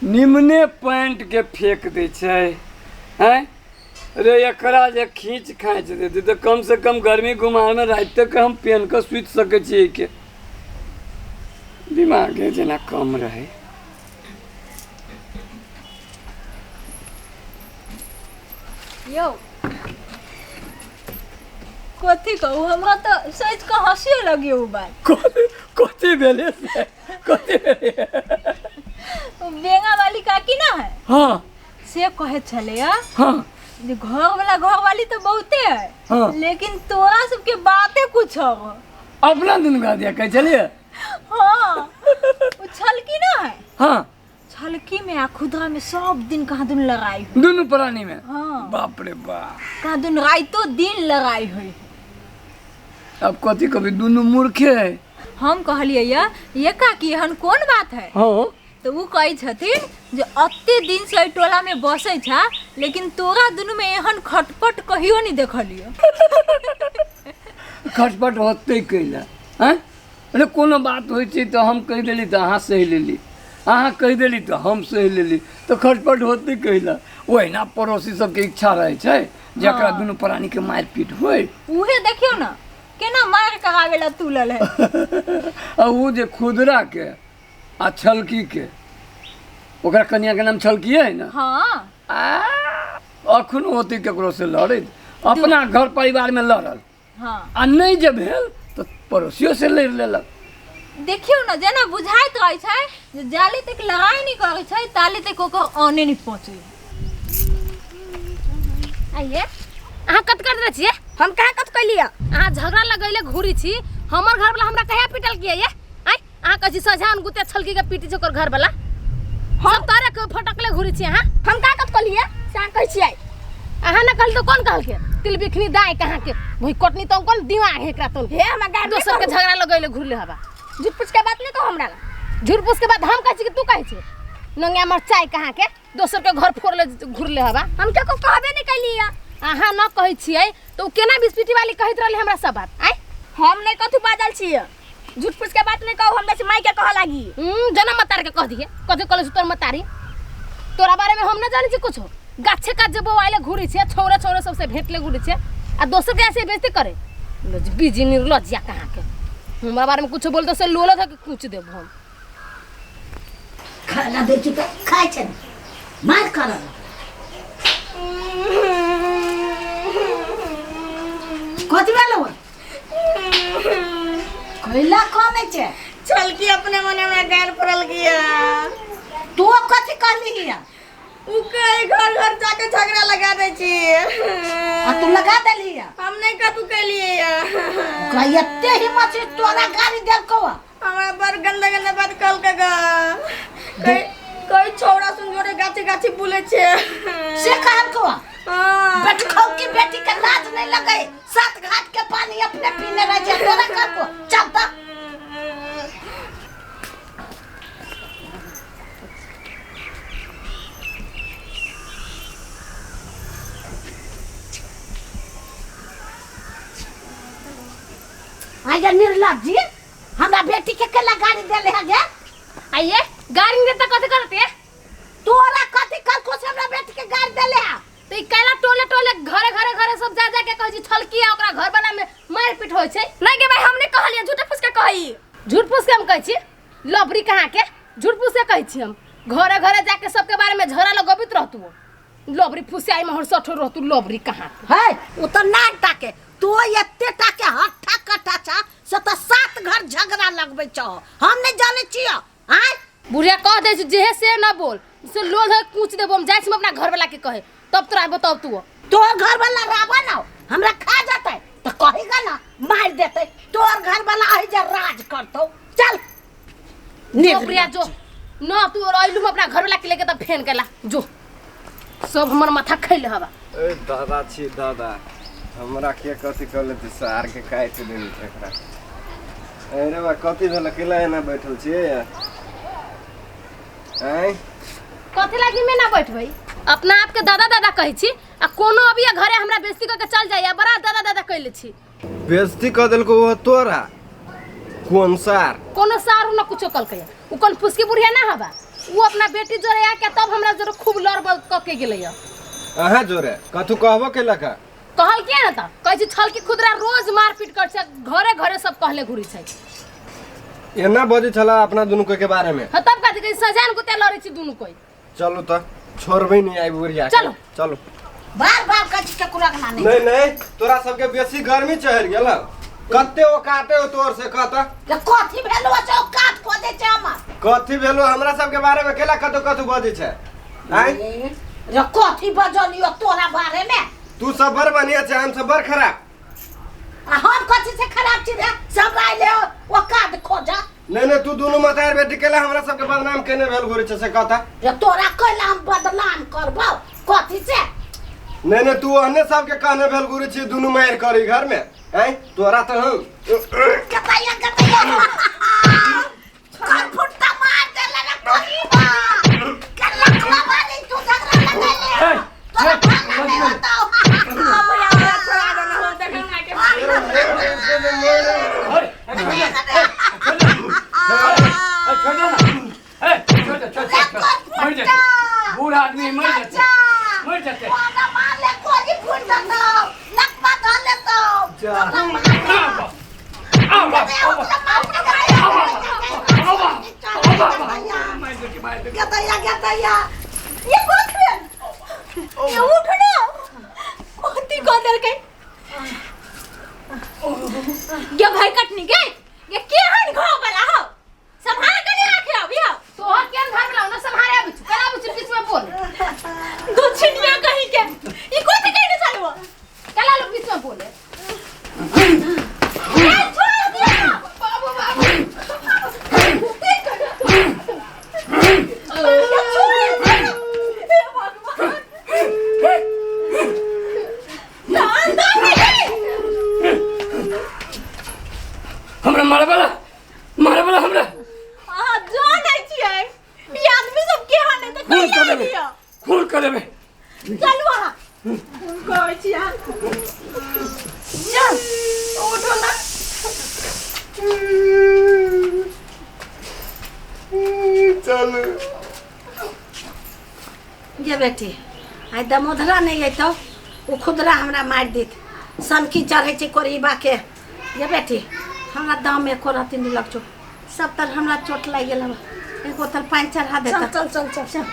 निम्ने pant के फेंक दे छै हैं रे एकरा जे खींच खाँच देते तो कम से कम गर्मी गुमार में रात तक हम पहन कर सुत सके छिए के दिमागे जना कम रहे। यो कथी कहू हमरा तो सोच के हंसियो लगियो बात कथी भेले से कथी भेले बेंगा वाली काकी ना है हाँ से कहे चले हाँ घर वाली तो बहुते है हाँ। लेकिन तोरा सबके बातें कुछ हो अपना दिन गा दिया कह चलिए हाँ वो छलकी ना है हाँ छलकी में आ खुदरा में सब दिन कहाँ दिन लगाई हुई दोनों प्राणी में हाँ बाप रे बाप कहाँ दिन राइतो दिन लगाई हुई अब कथी कभी दोनों मूर्खे है। हम कहलिए ये काकी हन कौन बात है हाँ तो वो कही छथिन जो अत्ते दिन से टोला में बसे छा लेकिन तोरा दुनू में एहन खटपट कहियो नहीं देखलियो खटपट होते कैला हैं अरे कोनो बात होइ छै तो हम कह देली तो अहाँ सही लेली अहाँ कह देली तो हम सही लेली तो खटपट होते कैला ओहिना पड़ोसी सबके इच्छा रहे छै जकरा हाँ। दुनू प्राणी के मार पीट होय उहे देखियो ना केना मार करावेला तुलल है आ वो जे खुदरा के आ छलकी के ओकरा कन्या के नाम छलकी है ना हाँ अखन होती केकरो से लड़ैत अपना घर परिवार में लड़ल हाँ आ नहीं जे भेल तो पड़ोसियों से लड़ लेलक देखियो ना जेना बुझाइत रहे छै जे जाली तक लड़ाई नहीं करे छै ताली तक ओकर आने नहीं पहुंचे आइए अहाँ कत कर रहे छिए हम कहाँ कत कैलिए अहाँ झगड़ा लगैले घूरी छी हमर घर वाला हमरा कहिया पिटल किए ये आई अहाँ कह छी सजान गुते छलकी के पीटी छै ओकर घर वाला सब तारे के फटकले घूरी छी अहाँ हम कहाँ कत कैलिए से कह छी अहाँ न कहल तो कौन कहल के तिल बिखनी दाय कहाँ के भई कटनी तो कौन दिमाग है एकरा तो हे हम गाड़ दोसर के झगड़ा लगैले घूरले हवा झूठ पूछ के बात नहीं कहो हमरा झूठ पूछ के बात हम कह छी कि तू कह छी नंगा मरचाई कहाँ के दोसर के घर फोड़ले घूरले हवा हम के को कहबे नहीं कैलिए अहाँ न कहै छियै तो केना बिस्पिटी वाली कहत रहले हमरा सब बात आई हम नहीं कथु बाजल छियै झूठ पूछ के बात नहीं कहू हम बेसी माई के कह लागी जन्म मतार के कह दिए कथि कहले तोर मतारी तोरा बारे में हम न जानि छी कुछ गाछे का जब आइले घुरी छे छोरा छोरा सबसे भेटले घुरी छे आ दोसर के ऐसे बेइज्जती करे बीजी निर्लज्जा कहाँ के हमरा बारे में कुछ बोल तो से लोला था कि कुछ देब हम खाना दे छी तो खाइ छै मार कर कथी भेलो कैला कौन छै छलकी अपने मने में गार पड़ल गया तू कथी कहली हिया उ कई घर घर जाके झगड़ा लगा दे छी आ तू लगा देली हिया हम नहीं कतु कैलिए कयते हिम्मत से तोरा गाड़ी दे को हमरा पर गंदा गंदा बात कल के गा कई छोरा सुन जोरे गाछी गाछी बुले छे से कहल को बेटी खाओ की बेटी के लाज नहीं लगे सात घाट के पानी अपने पीने रह जा तोरा कर को चलता आइए निर्लज जी हमरा बेटी के केला गाड़ी देले है गे आइए गाड़ी में तो कथि करते है तोरा कथी कर को से हमरा बेटी के गाड़ी देले है तो कैला टोले टोले घरे घरे घरे सब जा जा के कह छी छलकी आ ओकरा घर वाला में मार पीट होय छै नहीं के भाई हम नहीं कहलिए झूठ फूस के कही झूठ फूस के हम कह छी लबरी कहाँ के झूठ फूस के कह छी हम घरे घरे जाके सबके बारे में झगड़ा लगबित रहतू लबरी फूसियाई में हर सठो रहतू लबरी कहाँ है वो तो नाक टाके तो एते टाके हट्ठा कट्ठा छा से तो सात घर झगड़ा लगबै छ हम नहीं जाने छियो आय बुढ़िया कह दे जे से ना बोल से लोल है कूच देबो हम जाय छी अपना घर वाला के कहे तब तोरा बताओ तू तोर घर वाला रावा ना हमरा खा जाते तो कहेगा ना मार देते तोर घर वाला आई जे राज करतो चल बुढ़िया जो ना तू रोइलू अपना घर वाला के लेके तब फेन केला जो सब हमर माथा खैले हवा ए दादा छी दादा हमरा के कथि कहले त सार के काट देनी एकरा अरे बा कथि भेल अकेला एना बैठल छी आय कथि लागी में ना बैठबै अपना आप के दादा दादा कहै छी आ कोनो अभी घरे हमरा बेइज्जती क के चल जाइया बड़ा दादा दादा कहले छी बेइज्जती क देलको वो तोरा कौन सार कोनो सार न कुछो कल के उ कोन फुसकी बुढ़िया ना हवा वो अपना बेटी जोरे आके तब हमरा जोरे खूब लड़ क के गेलै है। अहाँ जोरे कथु कहबो के लका कहल के ना त कहै छी छल की खुदरा रोज मारपीट कर छै, घरे घरे सब कहले घुरी छै। एना बजे छला अपना दुनु के बारे में। ह तब कहै सजान गुते लड़ै छी दुनु कोई। चलो त छोड़बे नहीं आई बुढ़िया। चलो चलो बार कहै छी केकरा के माने नहीं तोरा सबके बेसी गर्मी चढ़ गेल। कत्ते ओ काटे हो तोर से कहता जे कथि भेलो से काट को दे छै हमर। कथि भेलो हमरा सबके बारे में केला कथु बजे छै। आइ रे कथि बजलियो तोरा बारे में। तू सब बर बढ़िया छै, हम सब बर खराब। हम कथि से खराब छी रे, सब आइले ओ काट खोजा। नहीं तू दोनों मतार बेटी केला हमरा सबके बदनाम केने भेल घुरे छै से कहता। रे तोरा कहला हम बदनाम करबो कथि से। नहीं तू अन्य सबके कहने भेल घुरे छी दोनों मार करी घर में। हैं तोरा तो हम कतैया कर फुटता मार देला रे तोही बा कल्ला कला वाली तू झगड़ा लगा ले तोरा भाग नहीं होता। अब यार थोड़ा ना हो देखना के बूढ़ा आदमी मर जाते मार ले कोई फुट जाता नकमा धर ले तो गतैया ये कौन है ये उठना कोती को दल के ये भाई कटनी के ये के हन घाव वाला हो संभाल के नहीं रखे अभी हो तो और केन घर में लाउना संभारे अभी कला बुच बीच में बोल दुछनिया कहीं के ये कोती कहने चालू कला लोग बीच में बोले। छोड़ दिया बाबू हमरा मारे वाला हमरा आ जो नहीं छिए ये आदमी सब के हन तो खून कर कहिया देबे दिया खून कर देबे। चल वहां कोई छिया चल उठो ना चल ये बेटी आई दमोदरा नहीं है तो वो खुदरा हमरा मार देत सनकी चढ़े छै कोरीबा के। ये बेटी हमरा दाम में एको राती नहीं लग छो सब तर हमरा चोट लग गेल। एगो तर पानी चढ़ा दे। चल